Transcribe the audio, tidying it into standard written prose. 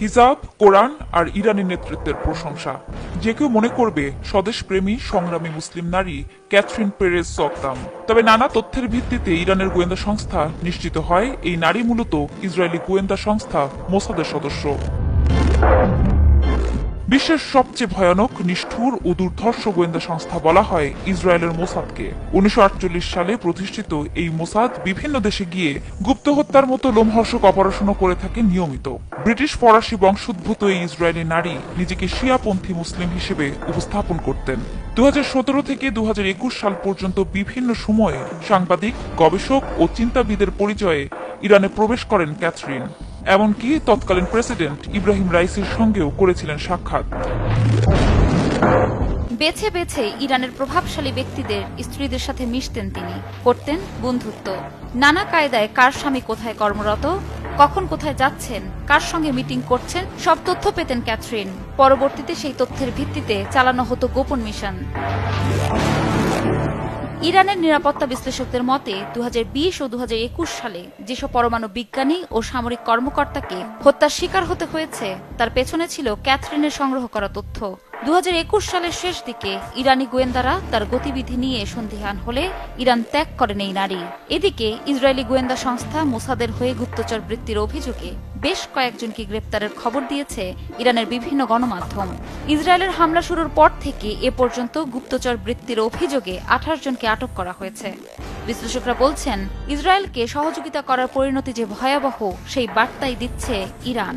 হিজাব, কোরআন আর ইরানি নেতৃত্বের প্রশংসা। যে কেউ মনে করবে স্বদেশপ্রেমী সংগ্রামী মুসলিম নারী ক্যাথরিন পেরেজ সোকদাম। তবে নানা তথ্যের ভিত্তিতে ইরানের গোয়েন্দা সংস্থা নিশ্চিত হয় এই নারী মূলত ইসরায়েলি গোয়েন্দা সংস্থা মোসাদের সদস্য। বিশ্বের সবচেয়ে ভয়ানক, নিষ্ঠুর ও দুর্ধর্ষ গোয়েন্দা সংস্থা বলা হয় ইসরায়েলের মোসাদকে। 1948 সালে প্রতিষ্ঠিত এই মোসাদ বিভিন্ন দেশে গিয়ে গুপ্ত হত্যার মতো লোমহর্ষক অপারেশনও করে থাকে নিয়মিত। ব্রিটিশ ফরাসি বংশোদ্ভূত এই ইসরায়েলি নারী নিজেকে শিয়াপন্থী মুসলিম হিসেবে উপস্থাপন করতেন। 2017 থেকে 2021 সাল পর্যন্ত বিভিন্ন সময়ে সাংবাদিক, গবেষক ও চিন্তাবিদের পরিচয়ে ইরানে প্রবেশ করেন ক্যাথরিন। এমনকি তৎকালীন প্রেসিডেন্ট ইব্রাহিম রাইসির সঙ্গেও করেছিলেন সাক্ষাৎ। বেছে বেছে ইরানের প্রভাবশালী ব্যক্তিদের স্ত্রীদের সাথে মিশতেন তিনি, করতেন বন্ধুত্ব। নানা কায়দায় কার স্বামী কোথায় কর্মরত, কখন কোথায় যাচ্ছেন, কার সঙ্গে মিটিং করছেন, সব তথ্য পেতেন ক্যাথরিন। পরবর্তীতে সেই তথ্যের ভিত্তিতে চালানো হতো গোপন মিশন। ইরানের নিরাপত্তা বিশ্লেষকদের মতে 2020 ও 2021 সালে যেসব পরমাণু বিজ্ঞানী ও সামরিক কর্মকর্তাকে হত্যার শিকার হতে হয়েছে তার পেছনে ছিল ক্যাথরিনের সংগ্রহ করা তথ্য। 2021 সালের শেষ দিকে ইরানি গোয়েন্দারা তার গতিবিধি নিয়ে সন্দিহান হলে ইরান ত্যাগ করেন এই নারী। এদিকে ইসরায়েলি গোয়েন্দা সংস্থা মোসাদের হয়ে গুপ্তচর বৃত্তির অভিযোগে বেশ কয়েকজনকে গ্রেপ্তারের খবর দিয়েছে ইরানের বিভিন্ন গণমাধ্যম। ইসরায়েলের হামলা শুরুর পর থেকে এ পর্যন্ত গুপ্তচর বৃত্তির অভিযোগে 28 জনকে আটক করা হয়েছে। বিশ্লেষকরা বলছেন, ইসরায়েলকে সহযোগিতা করার পরিণতি যে ভয়াবহ সেই বার্তাই দিচ্ছে ইরান।